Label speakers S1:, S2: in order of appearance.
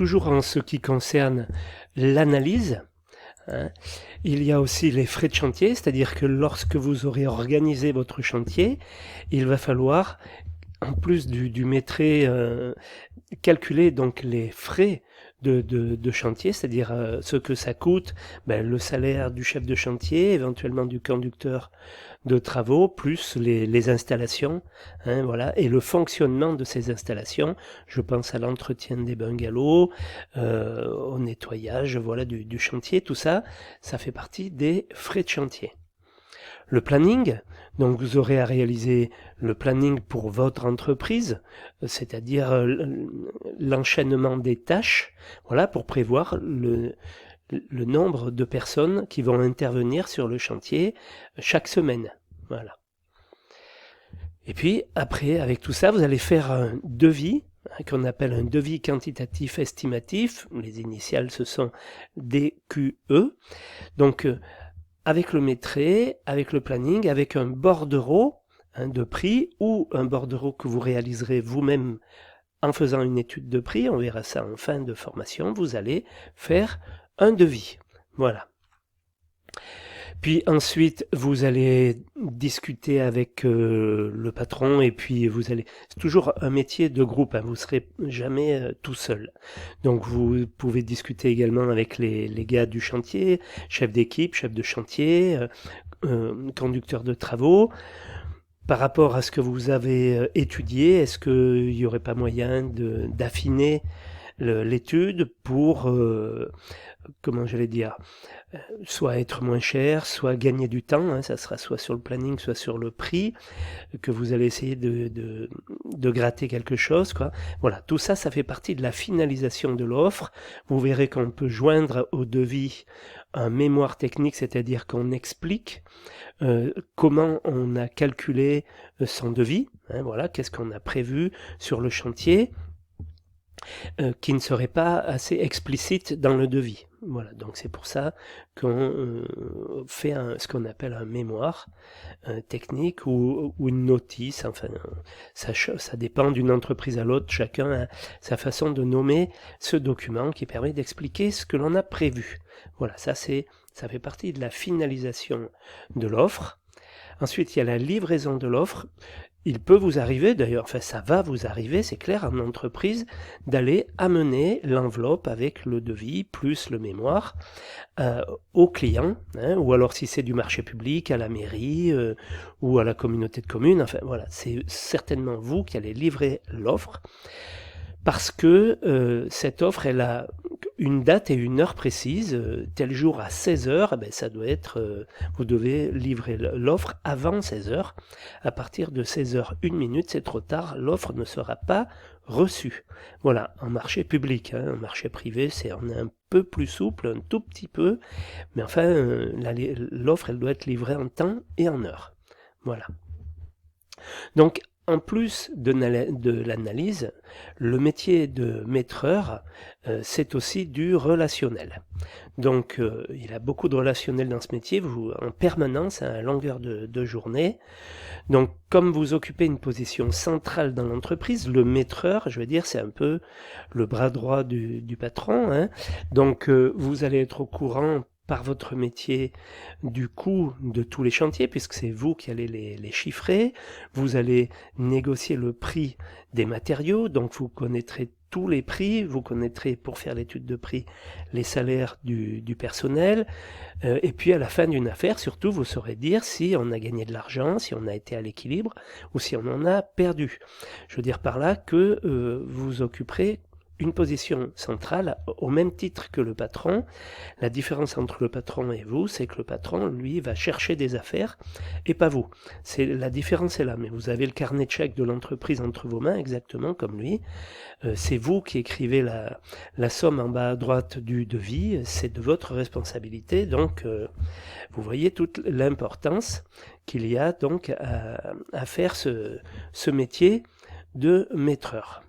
S1: toujours en ce qui concerne l'analyse, hein, il y a aussi les frais de chantier, c'est-à-dire que lorsque vous aurez organisé votre chantier, il va falloir, en plus du maîtrise, calculer donc les frais de chantier, c'est-à-dire ce que ça coûte, le salaire du chef de chantier, éventuellement du conducteur de travaux, plus les installations, hein, voilà, et le fonctionnement de ces installations. Je pense à l'entretien des bungalows, au nettoyage, voilà, du chantier, tout ça, ça fait partie des frais de chantier. Le planning, donc vous aurez à réaliser le planning pour votre entreprise, c'est-à-dire l'enchaînement des tâches, voilà, pour prévoir le nombre de personnes qui vont intervenir sur le chantier chaque semaine. Voilà. Et puis après, avec tout ça, vous allez faire un devis, qu'on appelle un devis quantitatif estimatif. Les initiales, ce sont DQE. Donc, avec le maîtrise, avec le planning, avec un bordereau de prix ou un bordereau que vous réaliserez vous-même en faisant une étude de prix, on verra ça en fin de formation, vous allez faire un devis. Voilà. Puis ensuite, vous allez discuter avec le patron et puis vous allez... C'est toujours un métier de groupe, hein, vous ne serez jamais tout seul. Donc vous pouvez discuter également avec les gars du chantier, chef d'équipe, chef de chantier, conducteur de travaux. Par rapport à ce que vous avez étudié, est-ce qu'il n'y aurait pas moyen d'affiner l'étude pour, comment j'allais dire, soit être moins cher, soit gagner du temps, hein, ça sera soit sur le planning, soit sur le prix, que vous allez essayer de gratter quelque chose, quoi. Voilà, tout ça, ça fait partie de la finalisation de l'offre. Vous verrez qu'on peut joindre au devis un mémoire technique, c'est-à-dire qu'on explique comment on a calculé son devis, hein, voilà, qu'est-ce qu'on a prévu sur le chantier, qui ne serait pas assez explicite dans le devis. Voilà, donc c'est pour ça qu'on fait ce qu'on appelle un mémoire technique ou une notice. Enfin, ça dépend d'une entreprise à l'autre. Chacun a sa façon de nommer ce document qui permet d'expliquer ce que l'on a prévu. Voilà, ça fait partie de la finalisation de l'offre. Ensuite, il y a la livraison de l'offre. Il peut vous arriver, d'ailleurs, enfin ça va vous arriver, c'est clair, en entreprise, d'aller amener l'enveloppe avec le devis plus le mémoire au client, hein, ou alors si c'est du marché public, à la mairie ou à la communauté de communes. Enfin voilà, c'est certainement vous qui allez livrer l'offre parce que cette offre, elle a une date et une heure précise, tel jour à 16h, ça doit être, vous devez livrer l'offre avant 16h. À partir de 16h, 1 minute, c'est trop tard, l'offre ne sera pas reçue. Voilà, en marché public, hein, en marché privé, on est un peu plus souple, un tout petit peu, mais enfin, l'offre, elle doit être livrée en temps et en heure. Voilà. Donc, en plus de l'analyse, le métier de maîtreur, c'est aussi du relationnel. Donc, il y a beaucoup de relationnel dans ce métier, en permanence, à longueur de journée. Donc, comme vous occupez une position centrale dans l'entreprise, le maîtreur, je veux dire, c'est un peu le bras droit du patron, hein. Donc, vous allez être au courant par votre métier du coût de tous les chantiers, puisque c'est vous qui allez les chiffrer. Vous allez négocier le prix des matériaux, donc vous connaîtrez tous les prix, vous connaîtrez pour faire l'étude de prix les salaires du personnel, et puis à la fin d'une affaire, surtout, vous saurez dire si on a gagné de l'argent, si on a été à l'équilibre, ou si on en a perdu. Je veux dire par là que vous occuperez une position centrale au même titre que le patron. La différence entre le patron et vous, c'est que le patron, lui, va chercher des affaires et pas vous. La différence est là, mais vous avez le carnet de chèques de l'entreprise entre vos mains, exactement comme lui. C'est vous qui écrivez la somme en bas à droite du devis, c'est de votre responsabilité, donc vous voyez toute l'importance qu'il y a donc à faire ce métier de maîtreur.